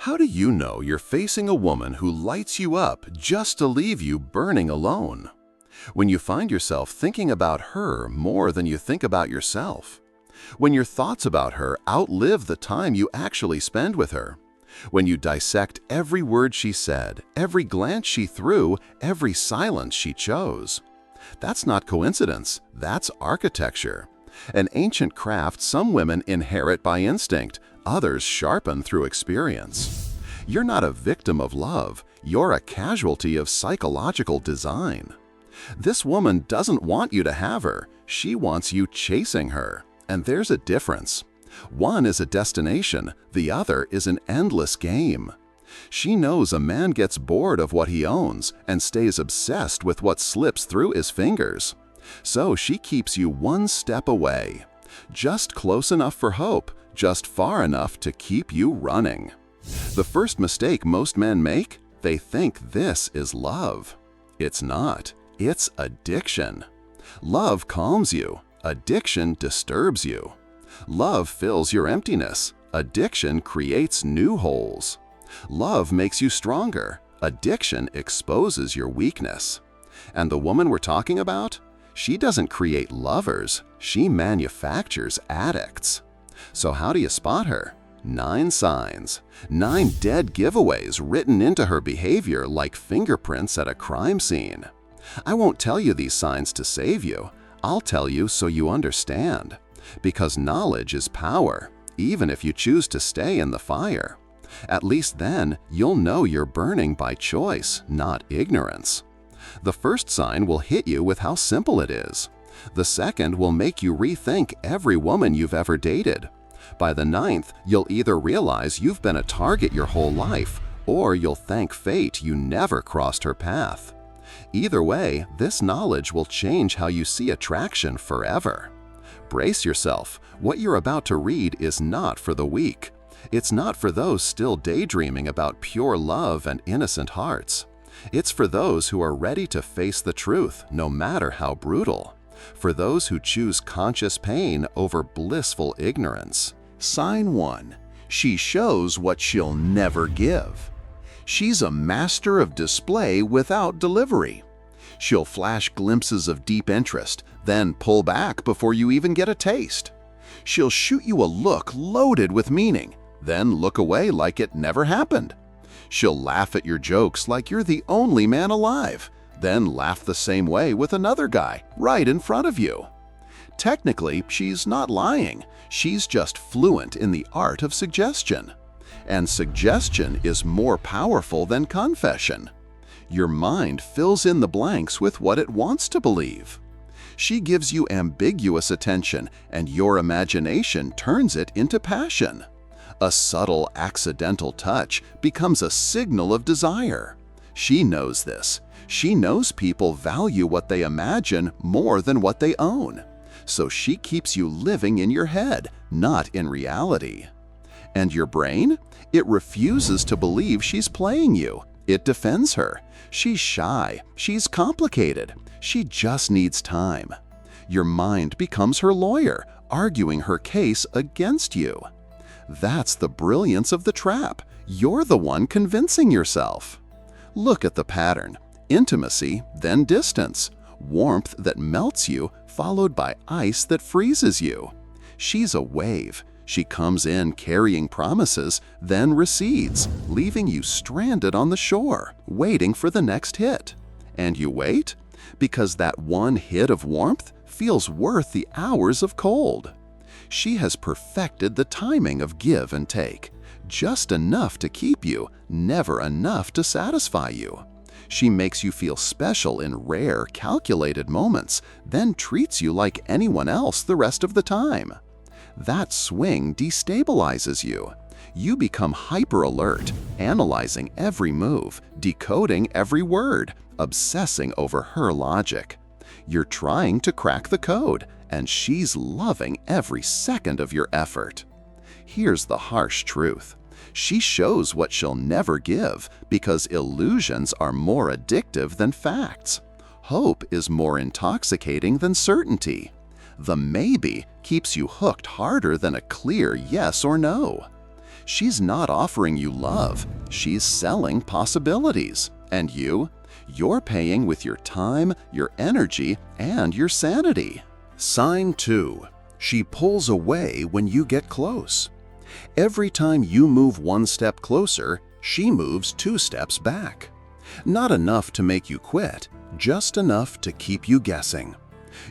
How do you know you're facing a woman who lights you up just to leave you burning alone? When you find yourself thinking about her more than you think about yourself. When your thoughts about her outlive the time you actually spend with her. When you dissect every word she said, every glance she threw, every silence she chose. That's not coincidence, that's architecture. An ancient craft some women inherit by instinct, others sharpen through experience. You're not a victim of love, you're a casualty of psychological design. This woman doesn't want you to have her, she wants you chasing her. And there's a difference. One is a destination, the other is an endless game. She knows a man gets bored of what he owns and stays obsessed with what slips through his fingers. So she keeps you one step away. Just close enough for hope, just far enough to keep you running. The first mistake most men make? They think this is love. It's not. It's addiction. Love calms you. Addiction disturbs you. Love fills your emptiness. Addiction creates new holes. Love makes you stronger. Addiction exposes your weakness. And the woman we're talking about? She doesn't create lovers, she manufactures addicts. So how do you spot her? 9 signs. 9 dead giveaways written into her behavior like fingerprints at a crime scene. I won't tell you these signs to save you. I'll tell you so you understand. Because knowledge is power, even if you choose to stay in the fire. At least then, you'll know you're burning by choice, not ignorance. The first sign will hit you with how simple it is. The second will make you rethink every woman you've ever dated. By the 9th, you'll either realize you've been a target your whole life, or you'll thank fate you never crossed her path. Either way, this knowledge will change how you see attraction forever. Brace yourself. What you're about to read is not for the weak. It's not for those still daydreaming about pure love and innocent hearts. It's for those who are ready to face the truth, no matter how brutal. For those who choose conscious pain over blissful ignorance. Sign 1. She shows what she'll never give. She's a master of display without delivery. She'll flash glimpses of deep interest, then pull back before you even get a taste. She'll shoot you a look loaded with meaning, then look away like it never happened. She'll laugh at your jokes like you're the only man alive, then laugh the same way with another guy right in front of you. Technically, she's not lying. She's just fluent in the art of suggestion. And suggestion is more powerful than confession. Your mind fills in the blanks with what it wants to believe. She gives you ambiguous attention, and your imagination turns it into passion. A subtle, accidental touch becomes a signal of desire. She knows this. She knows people value what they imagine more than what they own. So she keeps you living in your head, not in reality. And your brain? It refuses to believe she's playing you. It defends her. She's shy. She's complicated. She just needs time. Your mind becomes her lawyer, arguing her case against you. That's the brilliance of the trap. You're the one convincing yourself. Look at the pattern. Intimacy, then distance. Warmth that melts you, followed by ice that freezes you. She's a wave. She comes in carrying promises, then recedes, leaving you stranded on the shore, waiting for the next hit. And you wait? Because that one hit of warmth feels worth the hours of cold. She has perfected the timing of give and take, just enough to keep you, never enough to satisfy you. She makes you feel special in rare, calculated moments, then treats you like anyone else the rest of the time. That swing destabilizes you. You become hyper-alert, analyzing every move, decoding every word, obsessing over her logic. You're trying to crack the code, and she's loving every second of your effort. Here's the harsh truth. She shows what she'll never give because illusions are more addictive than facts. Hope is more intoxicating than certainty. The maybe keeps you hooked harder than a clear yes or no. She's not offering you love, she's selling possibilities. And you're paying with your time, your energy, and your sanity. Sign 2. She pulls away when you get close. Every time you move one step closer, she moves 2 steps back. Not enough to make you quit, just enough to keep you guessing.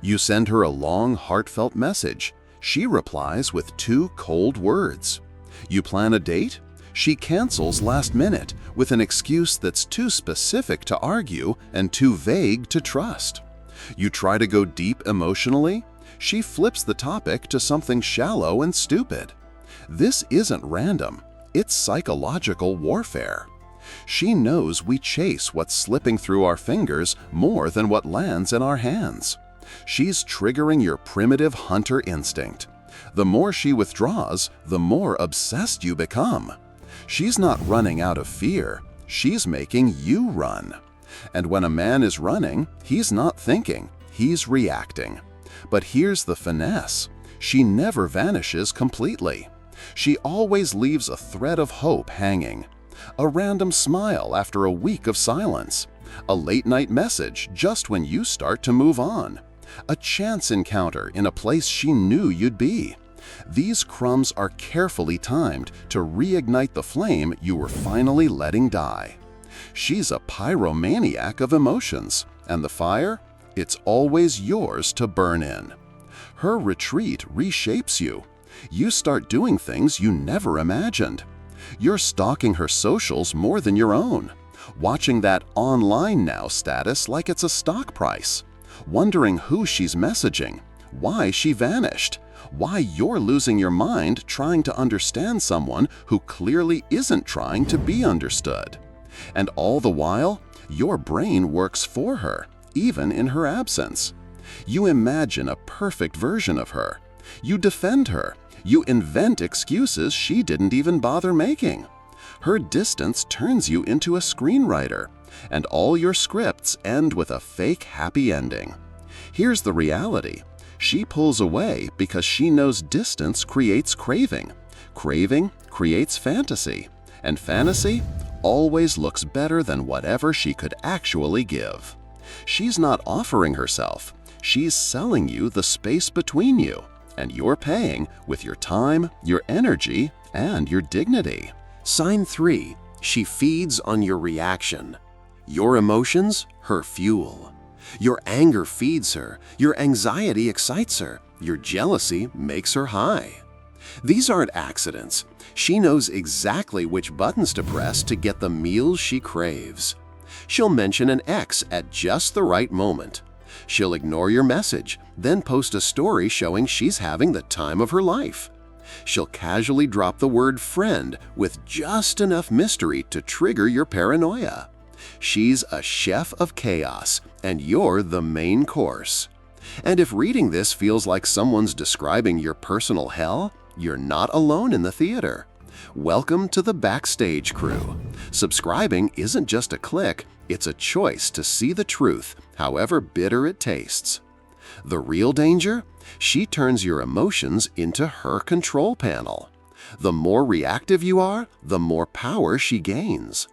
You send her a long, heartfelt message. She replies with 2 cold words. You plan a date? She cancels last minute with an excuse that's too specific to argue and too vague to trust. You try to go deep emotionally? She flips the topic to something shallow and stupid. This isn't random, it's psychological warfare. She knows we chase what's slipping through our fingers more than what lands in our hands. She's triggering your primitive hunter instinct. The more she withdraws, the more obsessed you become. She's not running out of fear, she's making you run. And when a man is running, he's not thinking, he's reacting. But here's the finesse. She never vanishes completely. She always leaves a thread of hope hanging. A random smile after a week of silence. A late-night message just when you start to move on. A chance encounter in a place she knew you'd be. These crumbs are carefully timed to reignite the flame you were finally letting die. She's a pyromaniac of emotions, and the fire? It's always yours to burn in. Her retreat reshapes you. You start doing things you never imagined. You're stalking her socials more than your own, watching that online now status like it's a stock price, wondering who she's messaging, why she vanished, why you're losing your mind trying to understand someone who clearly isn't trying to be understood. And all the while, your brain works for her, even in her absence. You imagine a perfect version of her. You defend her. You invent excuses she didn't even bother making. Her distance turns you into a screenwriter, and all your scripts end with a fake happy ending. Here's the reality. She pulls away because she knows distance creates craving. Craving creates fantasy, and fantasy always looks better than whatever she could actually give. She's not offering herself. She's selling you the space between you, and you're paying with your time, your energy, and your dignity. Sign 3. She feeds on your reaction. Your emotions, her fuel. Your anger feeds her, your anxiety excites her, your jealousy makes her high. These aren't accidents. She knows exactly which buttons to press to get the meals she craves. She'll mention an ex at just the right moment. She'll ignore your message, then post a story showing she's having the time of her life. She'll casually drop the word friend with just enough mystery to trigger your paranoia. She's a chef of chaos, and you're the main course. And if reading this feels like someone's describing your personal hell, you're not alone in the theater. Welcome to the backstage crew. Subscribing isn't just a click, it's a choice to see the truth, however bitter it tastes. The real danger? She turns your emotions into her control panel. The more reactive you are, the more power she gains.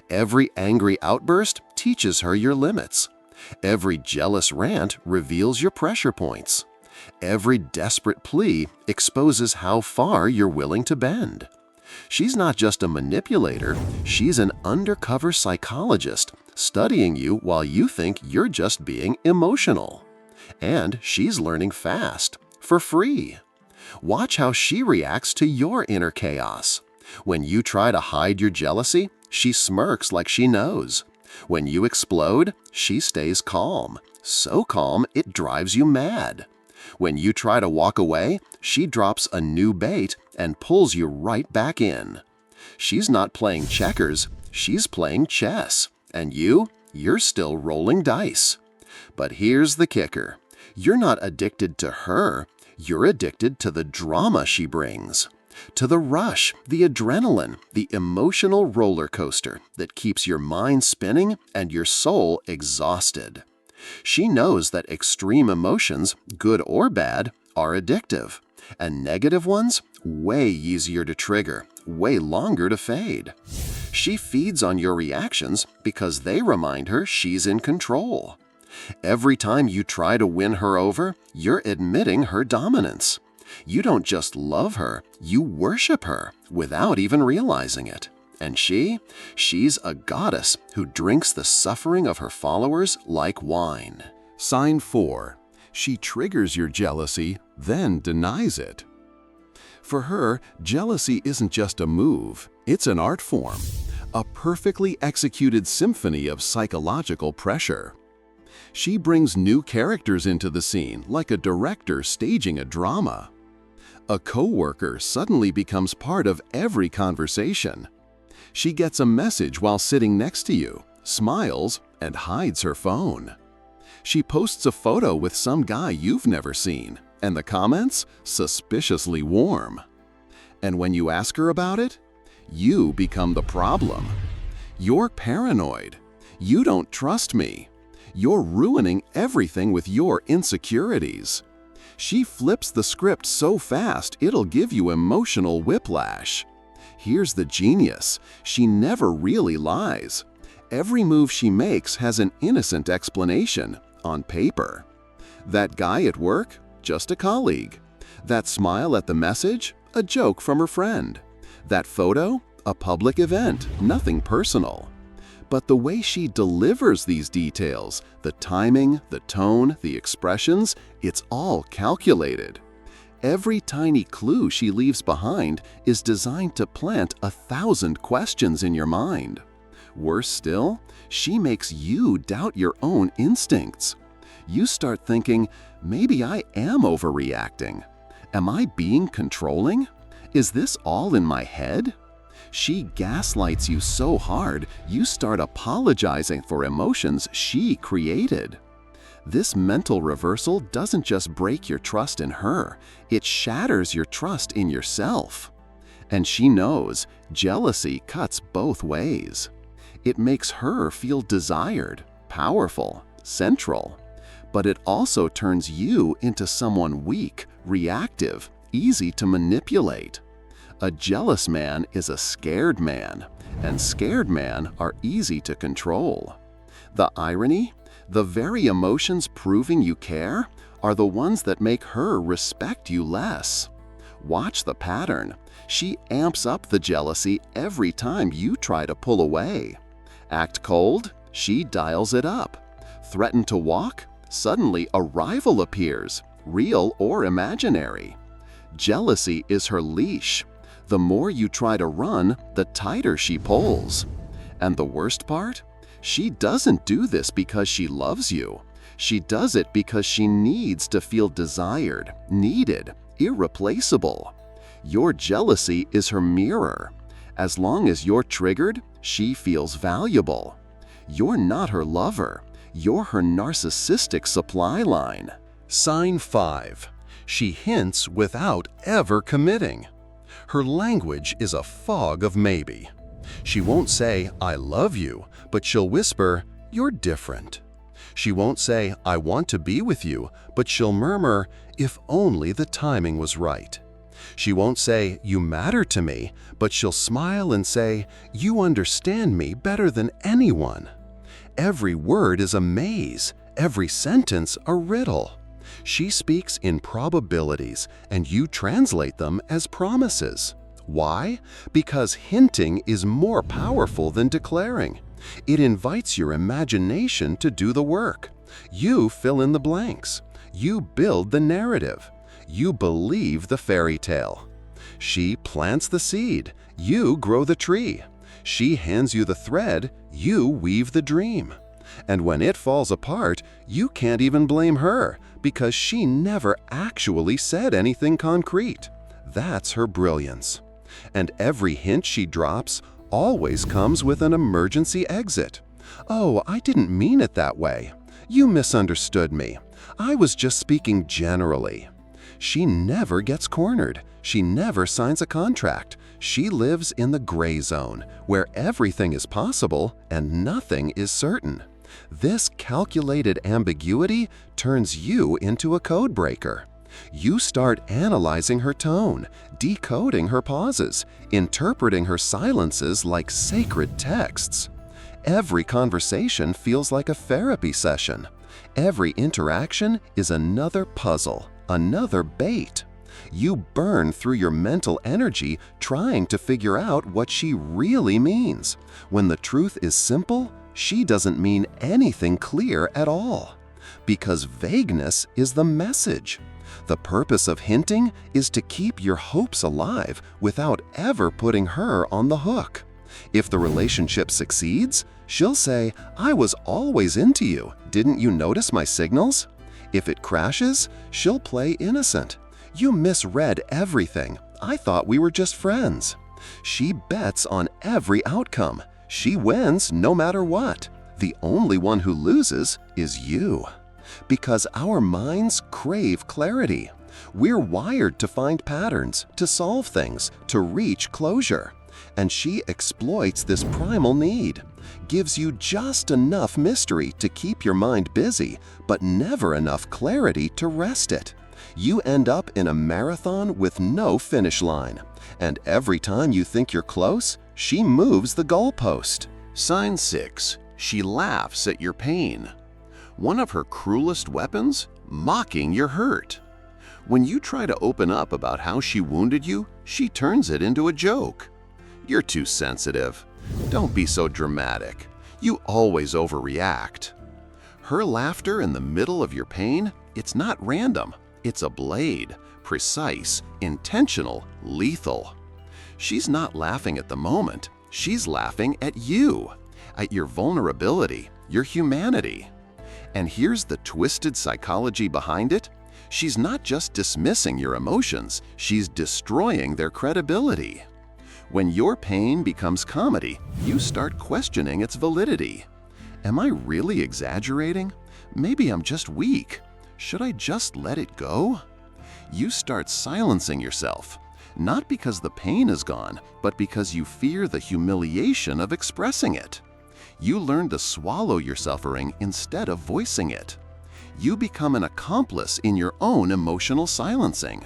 Every angry outburst teaches her your limits. Every jealous rant reveals your pressure points. Every desperate plea exposes how far you're willing to bend. She's not just a manipulator, she's an undercover psychologist studying you while you think you're just being emotional. And she's learning fast, for free. Watch how she reacts to your inner chaos. When you try to hide your jealousy, she smirks like she knows. When you explode, she stays calm, so calm it drives you mad. When you try to walk away, she drops a new bait and pulls you right back in. She's not playing checkers, she's playing chess. And you're still rolling dice. But here's the kicker. You're not addicted to her, you're addicted to the drama she brings. To the rush, the adrenaline, the emotional roller coaster that keeps your mind spinning and your soul exhausted. She knows that extreme emotions, good or bad, are addictive, and negative ones way easier to trigger, way longer to fade. She feeds on your reactions because they remind her she's in control. Every time you try to win her over, you're admitting her dominance. You don't just love her, you worship her without even realizing it. And she's a goddess who drinks the suffering of her followers like wine. Sign 4. She triggers your jealousy, then denies it. For her, jealousy isn't just a move, it's an art form, a perfectly executed symphony of psychological pressure. She brings new characters into the scene like a director staging a drama. A coworker suddenly becomes part of every conversation. She gets a message while sitting next to you, smiles, and hides her phone. She posts a photo with some guy you've never seen, and the comments suspiciously warm. And when you ask her about it, you become the problem. You're paranoid. You don't trust me. You're ruining everything with your insecurities. She flips the script so fast it'll give you emotional whiplash. Here's the genius. She never really lies. Every move she makes has an innocent explanation, on paper. That guy at work? Just a colleague. That smile at the message? A joke from her friend. That photo? A public event, nothing personal. But the way she delivers these details, the timing, the tone, the expressions, it's all calculated. Every tiny clue she leaves behind is designed to plant 1,000 questions in your mind. Worse still, she makes you doubt your own instincts. You start thinking, maybe I am overreacting. Am I being controlling? Is this all in my head? She gaslights you so hard, you start apologizing for emotions she created. This mental reversal doesn't just break your trust in her, it shatters your trust in yourself. And she knows jealousy cuts both ways. It makes her feel desired, powerful, central. But it also turns you into someone weak, reactive, easy to manipulate. A jealous man is a scared man, and scared men are easy to control. The irony? The very emotions proving you care are the ones that make her respect you less. Watch the pattern. She amps up the jealousy every time you try to pull away. Act cold? She dials it up. Threaten to walk? Suddenly a rival appears, real or imaginary. Jealousy is her leash. The more you try to run, the tighter she pulls. And the worst part? She doesn't do this because she loves you. She does it because she needs to feel desired, needed, irreplaceable. Your jealousy is her mirror. As long as you're triggered, she feels valuable. You're not her lover. You're her narcissistic supply line. Sign 5. She hints without ever committing. Her language is a fog of maybe. She won't say, I love you, but she'll whisper, you're different. She won't say, I want to be with you, but she'll murmur, if only the timing was right. She won't say, you matter to me, but she'll smile and say, you understand me better than anyone. Every word is a maze, every sentence a riddle. She speaks in probabilities, and you translate them as promises. Why? Because hinting is more powerful than declaring. It invites your imagination to do the work. You fill in the blanks. You build the narrative. You believe the fairy tale. She plants the seed. You grow the tree. She hands you the thread. You weave the dream. And when it falls apart, you can't even blame her, because she never actually said anything concrete. That's her brilliance. And every hint she drops always comes with an emergency exit. Oh, I didn't mean it that way. You misunderstood me. I was just speaking generally. She never gets cornered. She never signs a contract. She lives in the gray zone, where everything is possible and nothing is certain. This calculated ambiguity turns you into a code breaker. You start analyzing her tone, decoding her pauses, interpreting her silences like sacred texts. Every conversation feels like a therapy session. Every interaction is another puzzle, another bait. You burn through your mental energy trying to figure out what she really means, when the truth is simple, she doesn't mean anything clear at all. Because vagueness is the message. The purpose of hinting is to keep your hopes alive without ever putting her on the hook. If the relationship succeeds, she'll say, "I was always into you. Didn't you notice my signals?" If it crashes, she'll play innocent. "You misread everything. I thought we were just friends." She bets on every outcome. She wins no matter what. The only one who loses is you. Because our minds crave clarity. We're wired to find patterns, to solve things, to reach closure. And she exploits this primal need, gives you just enough mystery to keep your mind busy, but never enough clarity to rest it. You end up in a marathon with no finish line. And every time you think you're close, she moves the goalpost. Sign 6. She laughs at your pain. One of her cruelest weapons? Mocking your hurt. When you try to open up about how she wounded you, she turns it into a joke. "You're too sensitive. Don't be so dramatic. You always overreact." Her laughter in the middle of your pain, it's not random. It's a blade, precise, intentional, lethal. She's not laughing at the moment. She's laughing at you, at your vulnerability, your humanity. And here's the twisted psychology behind it. She's not just dismissing your emotions, she's destroying their credibility. When your pain becomes comedy, you start questioning its validity. Am I really exaggerating? Maybe I'm just weak. Should I just let it go? You start silencing yourself, not because the pain is gone, but because you fear the humiliation of expressing it. You learn to swallow your suffering instead of voicing it. You become an accomplice in your own emotional silencing.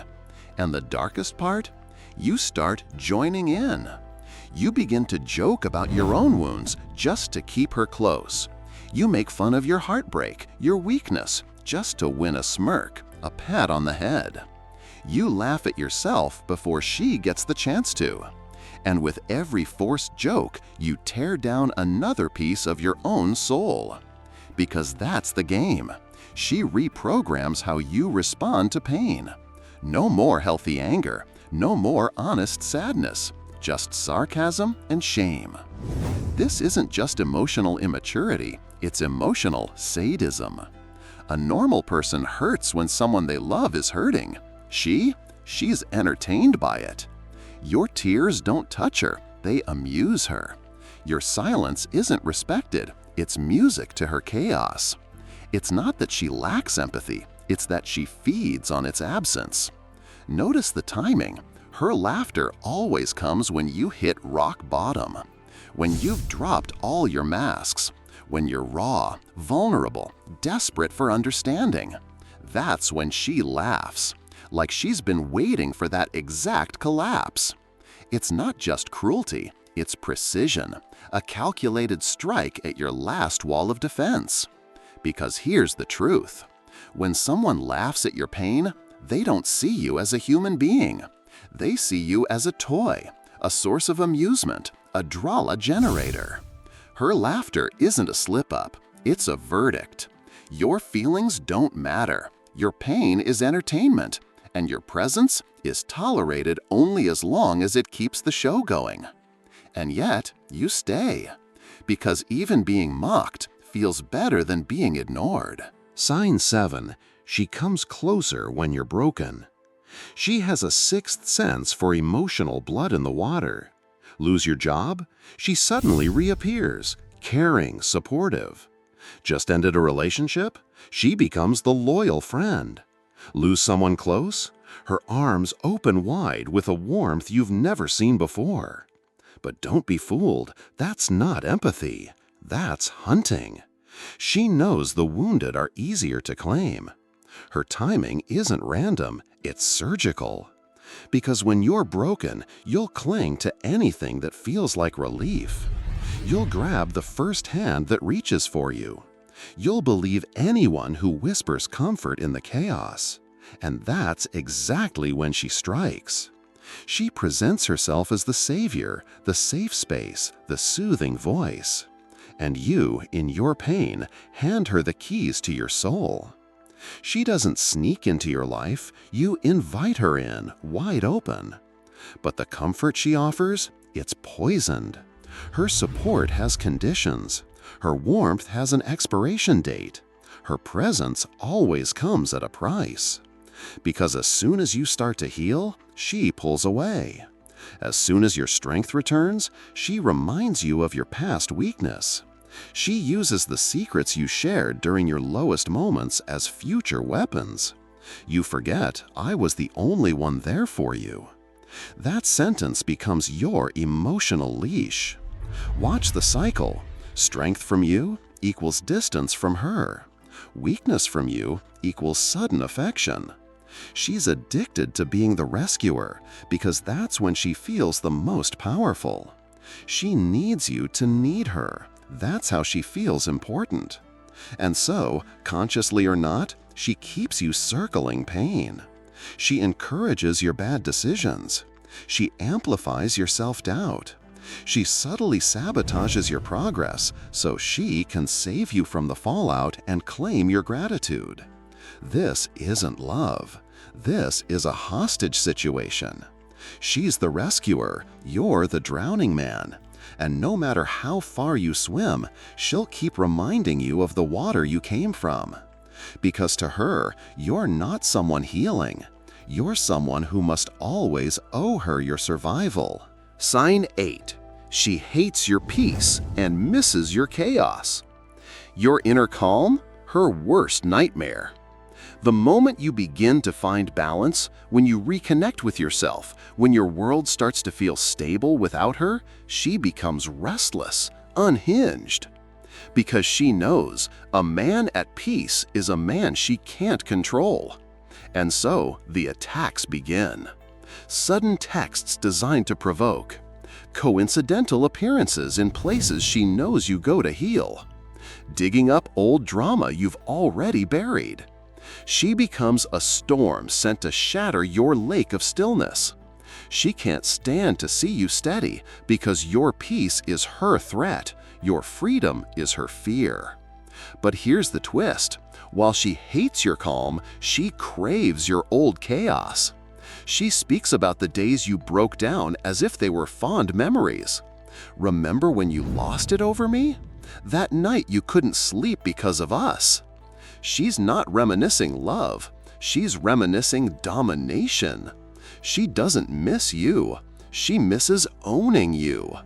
And the darkest part? You start joining in. You begin to joke about your own wounds just to keep her close. You make fun of your heartbreak, your weakness, just to win a smirk, a pat on the head. You laugh at yourself before she gets the chance to. And with every forced joke, you tear down another piece of your own soul. Because that's the game. She reprograms how you respond to pain. No more healthy anger, no more honest sadness, just sarcasm and shame. This isn't just emotional immaturity, it's emotional sadism. A normal person hurts when someone they love is hurting. She's entertained by it. Your tears don't touch her, they amuse her. Your silence isn't respected, it's music to her chaos. It's not that she lacks empathy, it's that she feeds on its absence. Notice the timing. Her laughter always comes when you hit rock bottom, when you've dropped all your masks, when you're raw, vulnerable, desperate for understanding. That's when she laughs, like she's been waiting for that exact collapse. It's not just cruelty, it's precision, a calculated strike at your last wall of defense. Because here's the truth. When someone laughs at your pain, they don't see you as a human being. They see you as a toy, a source of amusement, a drama generator. Her laughter isn't a slip-up, it's a verdict. Your feelings don't matter. Your pain is entertainment, and your presence is tolerated only as long as it keeps the show going. And yet, you stay. Because even being mocked feels better than being ignored. Sign 7. She comes closer when you're broken. She has a sixth sense for emotional blood in the water. Lose your job? She suddenly reappears, caring, supportive. Just ended a relationship? She becomes the loyal friend. Lose someone close? Her arms open wide with a warmth you've never seen before. But don't be fooled, that's not empathy. That's hunting. She knows the wounded are easier to claim. Her timing isn't random, it's surgical. Because when you're broken, you'll cling to anything that feels like relief. You'll grab the first hand that reaches for you. You'll believe anyone who whispers comfort in the chaos. And that's exactly when she strikes. She presents herself as the savior, the safe space, the soothing voice. And you, in your pain, hand her the keys to your soul. She doesn't sneak into your life, you invite her in, wide open. But the comfort she offers, it's poisoned. Her support has conditions. Her warmth has an expiration date. Her presence always comes at a price. Because as soon as you start to heal, she pulls away. As soon as your strength returns, she reminds you of your past weakness. She uses the secrets you shared during your lowest moments as future weapons. You forget, I was the only one there for you. That sentence becomes your emotional leash. Watch the cycle. Strength from you equals distance from her. Weakness from you equals sudden affection. She's addicted to being the rescuer because that's when she feels the most powerful. She needs you to need her. That's how she feels important. And so, consciously or not, she keeps you circling pain. She encourages your bad decisions. She amplifies your self-doubt. She subtly sabotages your progress so she can save you from the fallout and claim your gratitude. This isn't love. This is a hostage situation. She's the rescuer, you're the drowning man. And no matter how far you swim, she'll keep reminding you of the water you came from. Because to her, you're not someone healing. You're someone who must always owe her your survival. Sign 8. She hates your peace and misses your chaos. Your inner calm? Her worst nightmare. The moment you begin to find balance, when you reconnect with yourself, when your world starts to feel stable without her, she becomes restless, unhinged. Because she knows a man at peace is a man she can't control. And so the attacks begin. Sudden texts designed to provoke. Coincidental appearances in places she knows you go to heal. Digging up old drama you've already buried. She becomes a storm sent to shatter your lake of stillness. She can't stand to see you steady because your peace is her threat, your freedom is her fear. But here's the twist. While she hates your calm, she craves your old chaos. She speaks about the days you broke down as if they were fond memories. Remember when you lost it over me? That night you couldn't sleep because of us. She's not reminiscing love. She's reminiscing domination. She doesn't miss you. She misses owning you.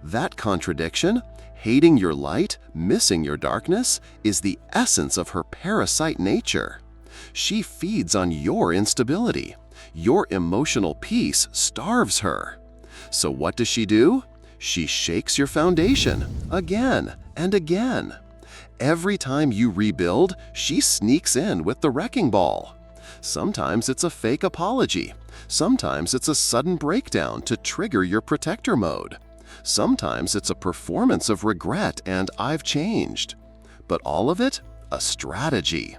That contradiction, hating your light, missing your darkness, is the essence of her parasite nature. She feeds on your instability. Your emotional peace starves her. So what does she do? She shakes your foundation again and again. Every time you rebuild, she sneaks in with the wrecking ball. Sometimes it's a fake apology. Sometimes it's a sudden breakdown to trigger your protector mode. Sometimes it's a performance of regret and I've changed. But all of it, a strategy.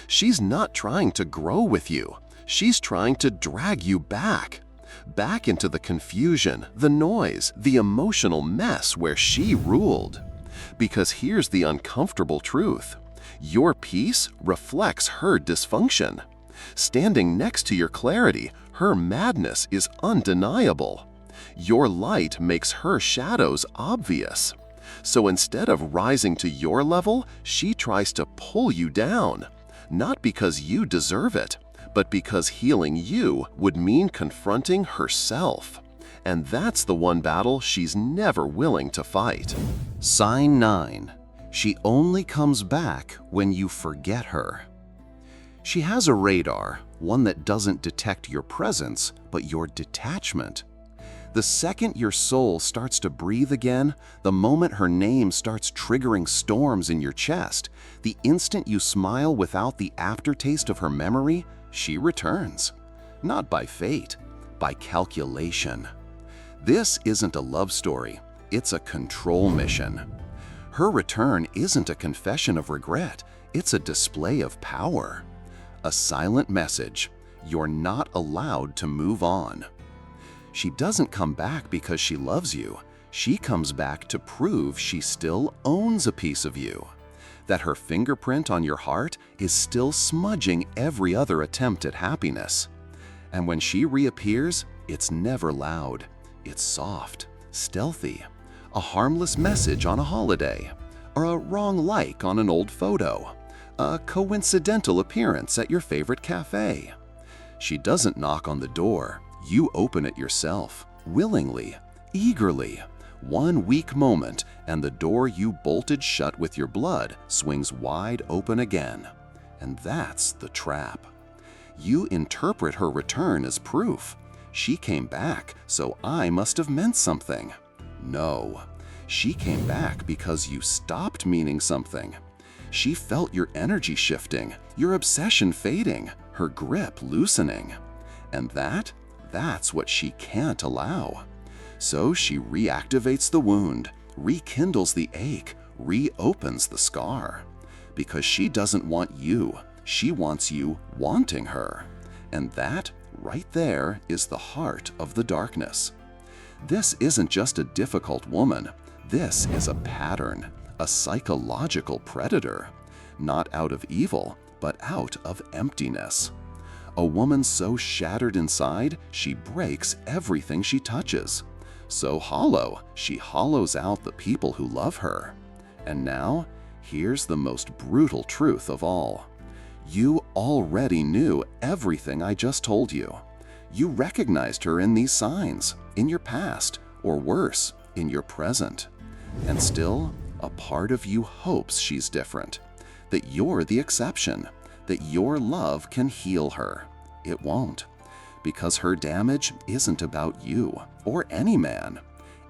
She's not trying to grow with you. She's trying to drag you back into the confusion, the noise, the emotional mess where she ruled. Because here's the uncomfortable truth. Your peace reflects her dysfunction. Standing next to your clarity, her madness is undeniable. Your light makes her shadows obvious. So instead of rising to your level, she tries to pull you down. Not because you deserve it, but because healing you would mean confronting herself. And that's the one battle she's never willing to fight. Sign 9. She only comes back when you forget her. She has a radar, one that doesn't detect your presence, but your detachment. The second your soul starts to breathe again, the moment her name starts triggering storms in your chest, the instant you smile without the aftertaste of her memory, she returns. Not by fate, by calculation. This isn't a love story, it's a control mission. Her return isn't a confession of regret, it's a display of power. A silent message, you're not allowed to move on. She doesn't come back because she loves you. She comes back to prove she still owns a piece of you. That her fingerprint on your heart is still smudging every other attempt at happiness. And when she reappears, it's never loud. It's soft, stealthy, a harmless message on a holiday, or a wrong like on an old photo, a coincidental appearance at your favorite cafe. She doesn't knock on the door. You open it yourself, willingly, eagerly. One weak moment, and the door you bolted shut with your blood swings wide open again. And that's the trap. You interpret her return as proof. She came back, so I must have meant something. No, she came back because you stopped meaning something. She felt your energy shifting, your obsession fading, her grip loosening. And that's what she can't allow. So she reactivates the wound, rekindles the ache, reopens the scar. Because she doesn't want you, she wants you wanting her. And that, right there, is the heart of the darkness. This isn't just a difficult woman. This is a pattern, a psychological predator. Not out of evil, but out of emptiness. A woman so shattered inside, she breaks everything she touches. So hollow, she hollows out the people who love her. And now, here's the most brutal truth of all. You already knew everything I just told you. You recognized her in these signs, in your past, or worse, in your present. And still, a part of you hopes she's different, that you're the exception, that your love can heal her. It won't, because her damage isn't about you or any man.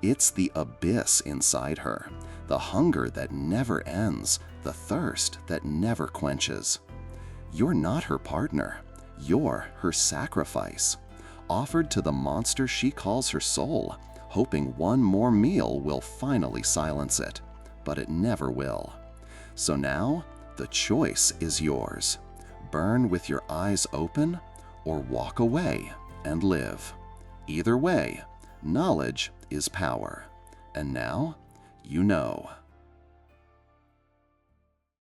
It's the abyss inside her, the hunger that never ends, the thirst that never quenches. You're not her partner. You're her sacrifice, offered to the monster she calls her soul, hoping one more meal will finally silence it. But it never will. So now, the choice is yours. Burn with your eyes open, or walk away and live. Either way, knowledge is power. And now, you know.